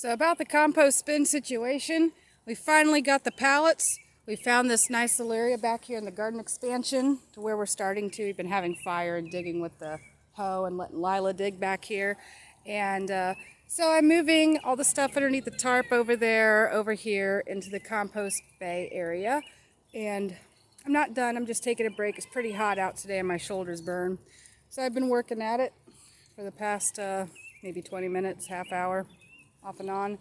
So about the compost bin situation, we finally got the pallets. We found this nice little area back here in the garden expansion to where we're starting to. We've been having fire and digging with the hoe and letting Lila dig back here. And so I'm moving all the stuff underneath the tarp over there, over here into the compost bay area. And I'm not done. I'm just taking a break. It's pretty hot out today and my shoulders burn. So I've been working at it for the past maybe 20 minutes, half hour, off and on.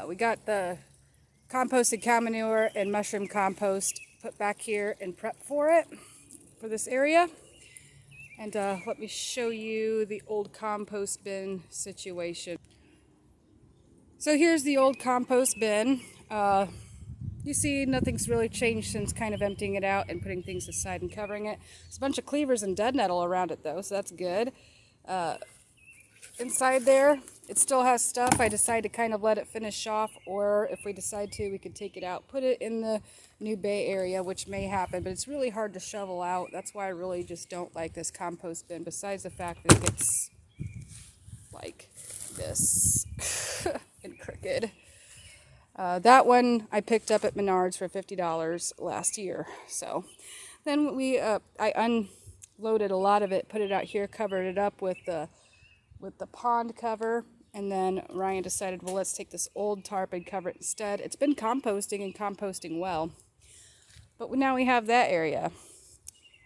We got the composted cow manure and mushroom compost put back here and prep for this area. And let me show you the old compost bin situation. So here's the old compost bin. You see nothing's really changed since kind of emptying it out and putting things aside and covering it. There's a bunch of cleavers and dead nettle around it though, so that's good. Inside there, it still has stuff. I decide to kind of let it finish off, or if we decide to, we could take it out, put it in the new bay area, which may happen, but it's really hard to shovel out. That's why I really just don't like this compost bin, besides the fact that it gets like this and crooked. That one I picked up at Menards for $50 last year. So then I unloaded a lot of it, put it out here, covered it up with the pond cover, and then Ryan decided, well, let's take this old tarp and cover it instead. It's been composting and composting well, but now we have that area.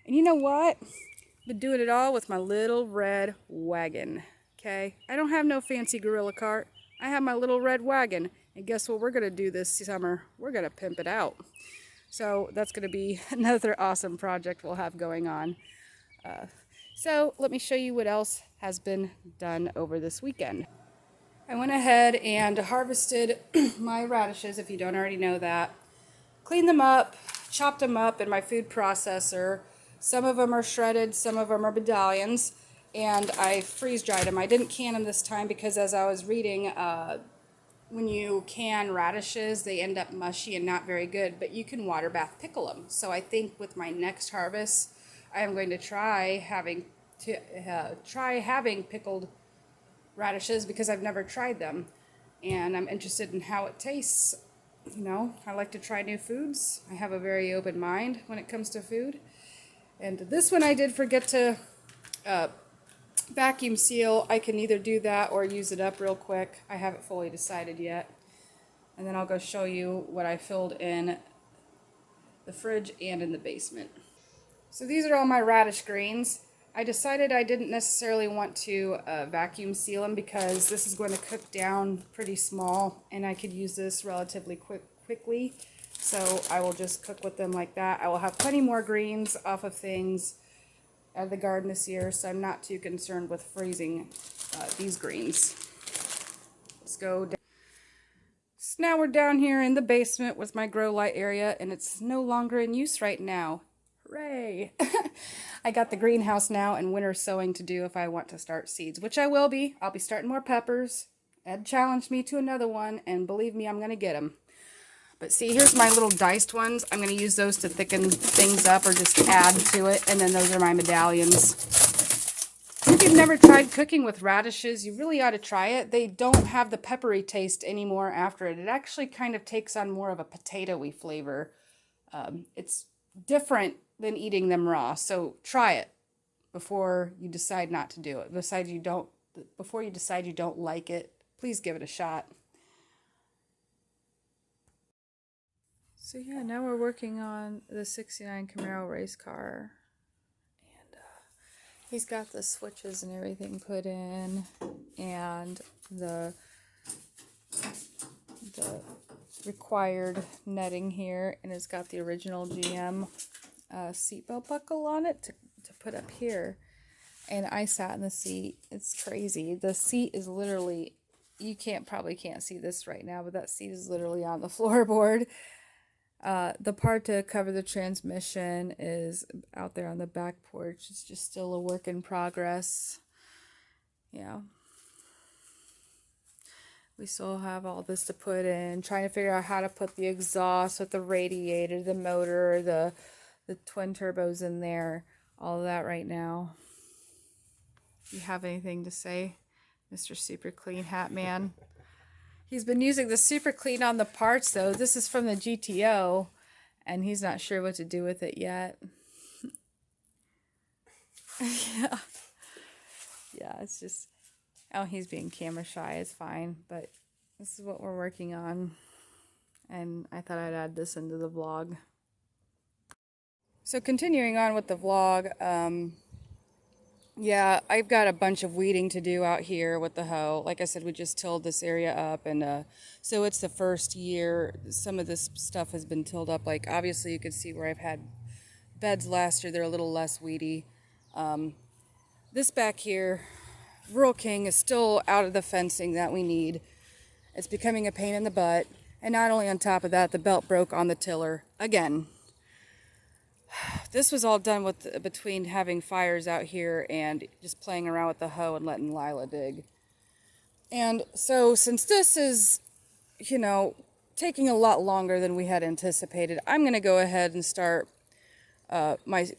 And you know what? I've been doing it all with my little red wagon. Okay, I don't have no fancy gorilla cart. I have my little red wagon, and guess what we're gonna do this summer? We're gonna pimp it out. So that's gonna be another awesome project we'll have going on. So let me show you what else has been done over this weekend. I went ahead and harvested my radishes, if you don't already know that. Cleaned them up, chopped them up in my food processor. Some of them are shredded, some of them are medallions, and I freeze dried them. I didn't can them this time because, as I was reading, when you can radishes, they end up mushy and not very good, but you can water bath pickle them. So I think with my next harvest, I am going to try having pickled radishes because I've never tried them, and I'm interested in how it tastes. You know, I like to try new foods. I have a very open mind when it comes to food. And this one I did forget to vacuum seal. I can either do that or use it up real quick. I haven't fully decided yet. And then I'll go show you what I filled in the fridge and in the basement. So these are all my radish greens. I decided I didn't necessarily want to vacuum seal them because this is going to cook down pretty small and I could use this relatively quickly. So I will just cook with them like that. I will have plenty more greens off of things out of the garden this year, so I'm not too concerned with freezing these greens. Let's go down. So now we're down here in the basement with my grow light area, and it's no longer in use right now. Hooray! I got the greenhouse now and winter sowing to do if I want to start seeds, which I will be. I'll be starting more peppers. Ed challenged me to another one, and believe me, I'm going to get them. But see, here's my little diced ones. I'm going to use those to thicken things up or just add to it, and then those are my medallions. If you've never tried cooking with radishes, you really ought to try it. They don't have the peppery taste anymore after it. It actually kind of takes on more of a potatoey flavor. It's different than eating them raw, so try it before you decide not to do it. Before you decide you don't like it, please give it a shot. So yeah, now we're working on the '69 Camaro race car, and he's got the switches and everything put in, and the required netting here, and it's got the original GM seatbelt buckle on it to put up here. And I sat in the seat. It's crazy. The seat is literally, you probably can't see this right now, but that seat is literally on the floorboard. The part to cover the transmission is out there on the back porch. It's just still a work in progress. Yeah. We still have all this to put in. Trying to figure out how to put the exhaust with the radiator, the motor, the twin turbos in there. All of that right now. You have anything to say, Mr. Super Clean Hat Man? He's been using the super clean on the parts though. This is from the GTO and he's not sure what to do with it yet. Yeah. Yeah, it's just, oh, he's being camera shy. It's fine, but this is what we're working on. And I thought I'd add this into the vlog. So continuing on with the vlog, yeah, I've got a bunch of weeding to do out here with the hoe. Like I said, we just tilled this area up, and so it's the first year. Some of this stuff has been tilled up. Like, obviously, you can see where I've had beds last year. They're a little less weedy. This back here, Rural King is still out of the fencing that we need. It's becoming a pain in the butt. And not only on top of that, the belt broke on the tiller again. This was all done with between having fires out here and just playing around with the hoe and letting Lila dig. And so since this is, you know, taking a lot longer than we had anticipated, I'm going to go ahead and start my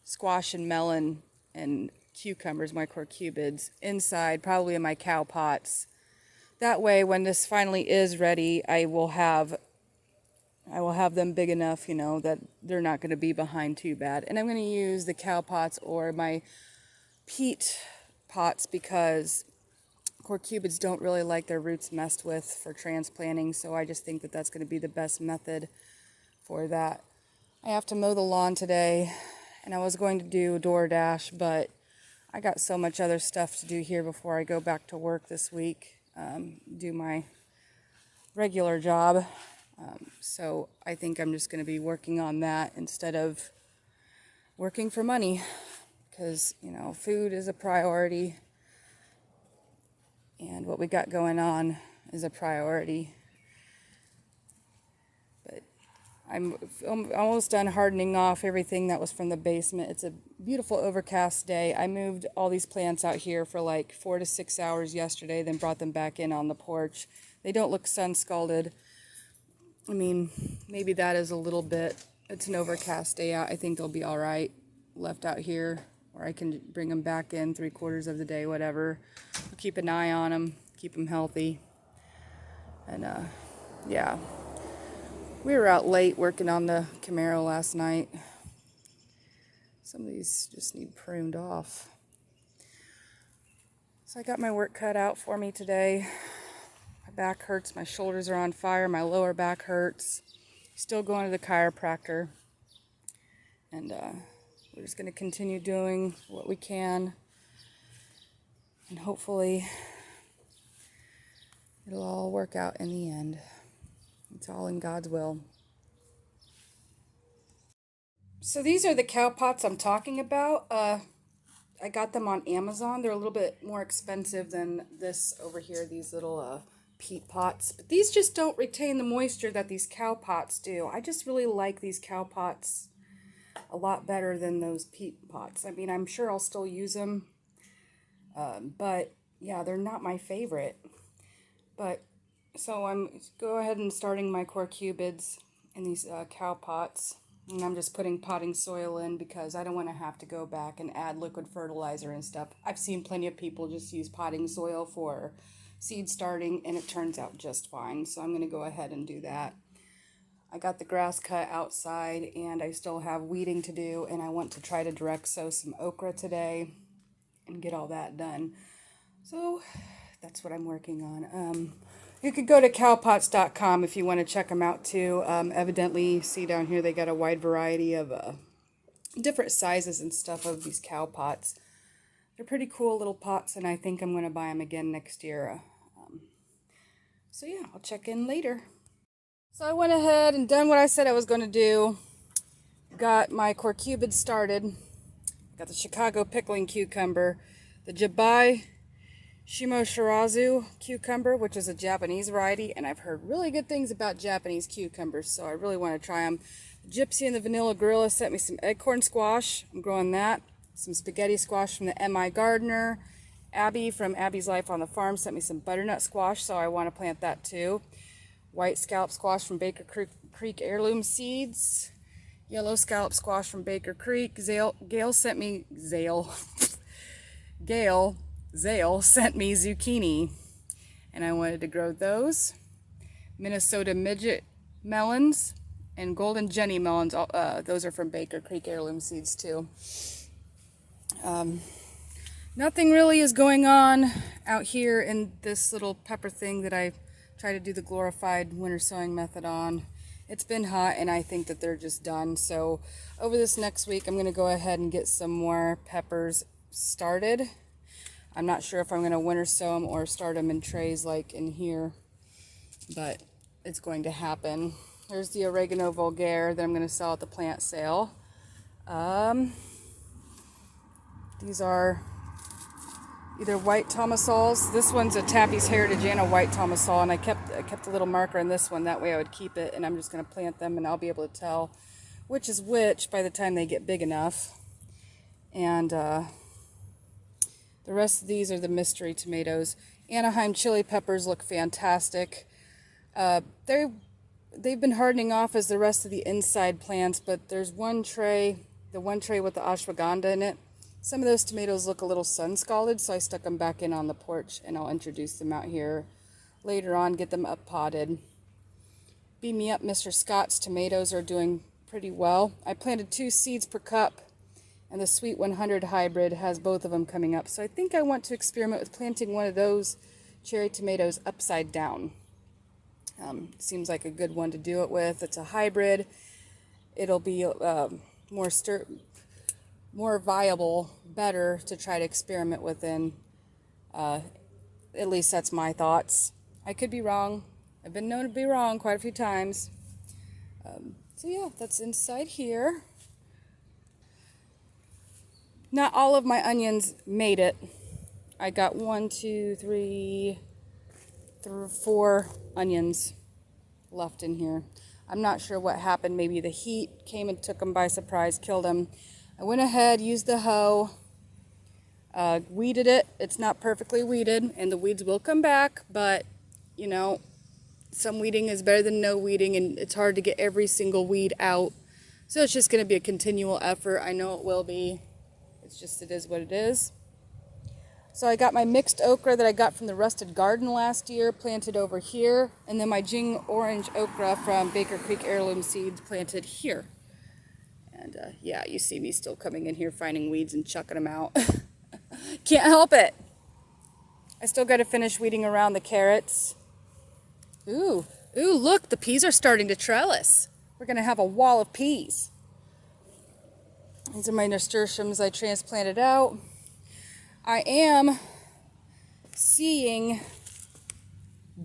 squash and melon and cucumbers, my corcubids, inside, probably in my cow pots. That way, when this finally is ready, I will have them big enough, you know, that they're not going to be behind too bad. And I'm going to use the cow pots or my peat pots because corcubids don't really like their roots messed with for transplanting. So I just think that that's going to be the best method for that. I have to mow the lawn today, and I was going to do DoorDash, but I got so much other stuff to do here before I go back to work this week, do my regular job. So I think I'm just going to be working on that instead of working for money, because, you know, food is a priority and what we got going on is a priority. But I'm almost done hardening off everything that was from the basement. It's a beautiful overcast day. I moved all these plants out here for like 4 to 6 hours yesterday, then brought them back in on the porch. They don't look sun scalded. I mean, maybe that is a little bit, it's an overcast day out. I think they'll be all right left out here, or I can bring them back in 3/4 of the day, whatever. I'll keep an eye on them, keep them healthy. And yeah, we were out late working on the Camaro last night. Some of these just need pruned off. So I got my work cut out for me today. My back hurts, my shoulders are on fire, my lower back hurts. Still going to the chiropractor. And we're just going to continue doing what we can. And hopefully it'll all work out in the end. It's all in God's will. So these are the cow pots I'm talking about. I got them on Amazon. They're a little bit more expensive than this over here, these little peat pots, but these just don't retain the moisture that these cow pots do. I just really like these cow pots a lot better than those peat pots. I mean, I'm sure I'll still use them, but yeah, they're not my favorite. But so I'm go ahead and starting my corcubids in these cow pots, and I'm just putting potting soil in because I don't want to have to go back and add liquid fertilizer and stuff. I've seen plenty of people just use potting soil for seed starting, and it turns out just fine. So I'm going to go ahead and do that. I got the grass cut outside, and I still have weeding to do, and I want to try to direct sow some okra today and get all that done. So that's what I'm working on. You could go to cowpots.com if you want to check them out too. Evidently, you see down here they got a wide variety of different sizes and stuff of these cow pots. They're pretty cool little pots, and I think I'm going to buy them again next year. So yeah, I'll check in later. So I went ahead and done what I said I was going to do. Got my corcubids started. Got the Chicago pickling cucumber, the Jabai Shimoshirazu cucumber, which is a Japanese variety, and I've heard really good things about Japanese cucumbers, so I really want to try them. Gypsy and the Vanilla Gorilla sent me some acorn squash. I'm growing that. Some spaghetti squash from the MI Gardener. Abby from Abby's Life on the Farm sent me some butternut squash, so I want to plant that too. White scallop squash from Baker Creek Heirloom Seeds. Yellow scallop squash from Baker Creek. Gail sent me zucchini. and I wanted to grow those. Minnesota midget melons and golden Jenny melons. Those are from Baker Creek heirloom seeds too. Nothing really is going on out here in this little pepper thing that I try to do the glorified winter sowing method on. It's been hot and I think that they're just done. So over this next week I'm going to go ahead and get some more peppers started. I'm not sure if I'm going to winter sow them or start them in trays like in here, but it's going to happen. There's the oregano vulgare that I'm going to sell at the plant sale. These are either white tomasols. This one's a Tappy's Heritage and a white tomasol, and I kept a little marker in this one. That way I would keep it, and I'm just going to plant them, and I'll be able to tell which is which by the time they get big enough. And the rest of these are the mystery tomatoes. Anaheim chili peppers look fantastic. They've been hardening off as the rest of the inside plants, but there's one tray, the one tray with the ashwagandha in it. Some of those tomatoes look a little sun-scalded, so I stuck them back in on the porch, and I'll introduce them out here later on, get them up potted. Beam Me Up Mr. Scott's tomatoes are doing pretty well. I planted 2 seeds per cup, and the Sweet 100 hybrid has both of them coming up. So I think I want to experiment with planting one of those cherry tomatoes upside down. Seems like a good one to do it with. It's a hybrid. It'll be more viable, better to try to experiment within. At least that's my thoughts. I could be wrong. I've been known to be wrong quite a few times. So yeah, that's inside here. Not all of my onions made it. I got 4 onions left in here. I'm not sure what happened. Maybe the heat came and took them by surprise, killed them. I went ahead, used the hoe, weeded it. It's not perfectly weeded, and the weeds will come back, but, you know, some weeding is better than no weeding, and it's hard to get every single weed out. So it's just going to be a continual effort. I know it will be. It's just, it is what it is. So I got my mixed okra that I got from the Rusted Garden last year, planted over here, and then my Jing orange okra from Baker Creek heirloom seeds planted here. And yeah, you see me still coming in here finding weeds and chucking them out. Can't help it. I still got to finish weeding around the carrots. Ooh, look, the peas are starting to trellis. We're going to have a wall of peas. These are my nasturtiums I transplanted out. I am seeing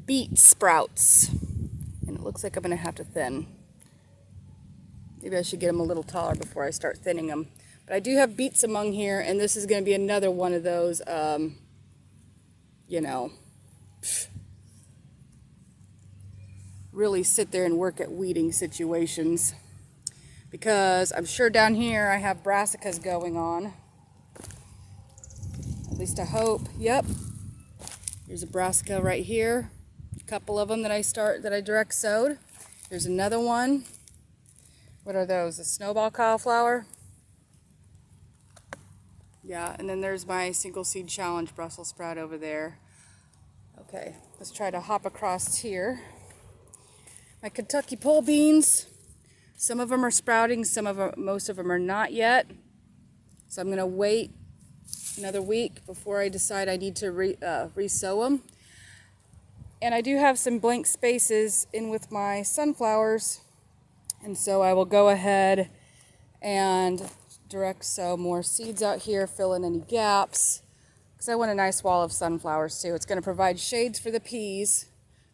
beet sprouts, and it looks like I'm going to have to thin. Maybe I should get them a little taller before I start thinning them. But I do have beets among here, and this is going to be another one of those, you know, really sit there and work at weeding situations. Because I'm sure down here I have brassicas going on. At least I hope. Yep. There's a brassica right here. A couple of them that I direct sowed. There's another one. What are those? A snowball cauliflower? Yeah, and then there's my single seed challenge Brussels sprout over there. Okay, let's try to hop across here. My Kentucky pole beans. Some of them are sprouting, most of them are not yet. So I'm going to wait another week before I decide I need to re-sow them. And I do have some blank spaces in with my sunflowers. And so I will go ahead and direct sow more seeds out here, fill in any gaps. Because I want a nice wall of sunflowers too. It's going to provide shades for the peas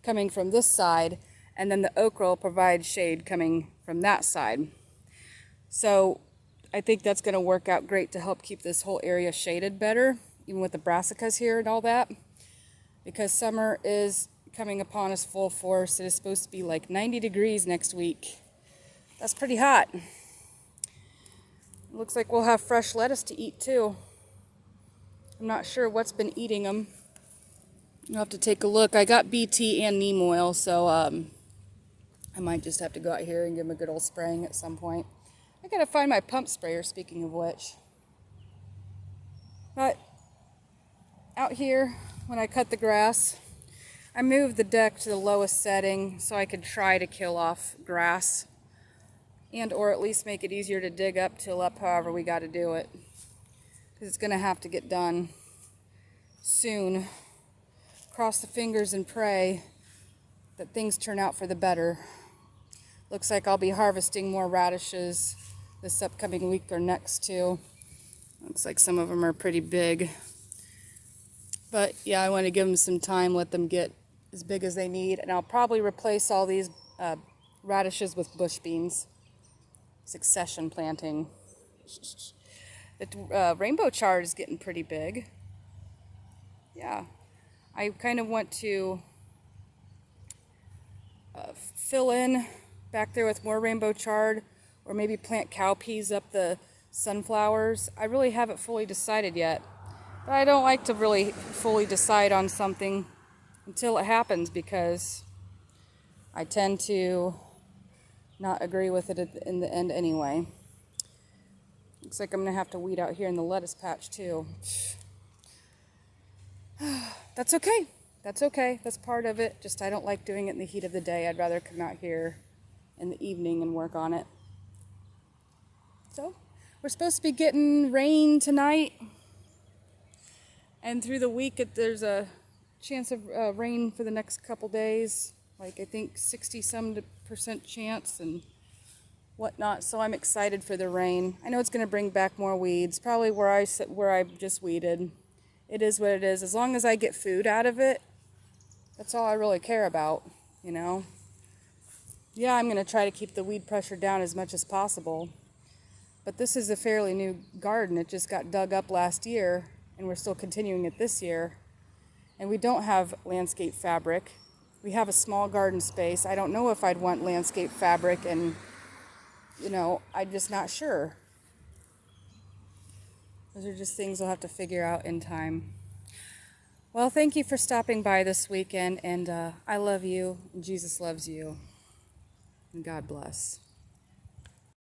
coming from this side. And then the okra will provide shade coming from that side. So I think that's going to work out great to help keep this whole area shaded better, even with the brassicas here and all that. Because summer is coming upon us full force. It is supposed to be like 90 degrees next week. That's pretty hot. It looks like we'll have fresh lettuce to eat too. I'm not sure what's been eating them. I'll have to take a look. I got BT and neem oil, so I might just have to go out here and give them a good old spraying at some point. I gotta find my pump sprayer, speaking of which. But out here, when I cut the grass, I moved the deck to the lowest setting so I could try to kill off grass and or at least make it easier to dig up, till up, however we got to do it. Because it's going to have to get done soon. Cross the fingers and pray that things turn out for the better. Looks like I'll be harvesting more radishes this upcoming week or next too. Looks like some of them are pretty big. But yeah, I want to give them some time, let them get as big as they need. And I'll probably replace all these radishes with bush beans. Succession planting. The rainbow chard is getting pretty big. Yeah. I kind of want to fill in back there with more rainbow chard, or maybe plant cowpeas up the sunflowers. I really haven't fully decided yet. But I don't like to really fully decide on something until it happens, because I tend to not agree with it in the end anyway. Looks like I'm going to have to weed out here in the lettuce patch too. That's okay. That's okay. That's part of it. Just I don't like doing it in the heat of the day. I'd rather come out here in the evening and work on it. So, we're supposed to be getting rain tonight. And through the week, there's a chance of rain for the next couple days. Like I think 60-some% chance and whatnot. So I'm excited for the rain. I know it's going to bring back more weeds. Probably where I just weeded. It is what it is. As long as I get food out of it, that's all I really care about, you know. Yeah, I'm going to try to keep the weed pressure down as much as possible. But this is a fairly new garden. It just got dug up last year, and we're still continuing it this year. And we don't have landscape fabric. We have a small garden space. I don't know if I'd want landscape fabric, and, you know, I'm just not sure. Those are just things we'll have to figure out in time. Well, thank you for stopping by this weekend, and I love you, and Jesus loves you, and God bless.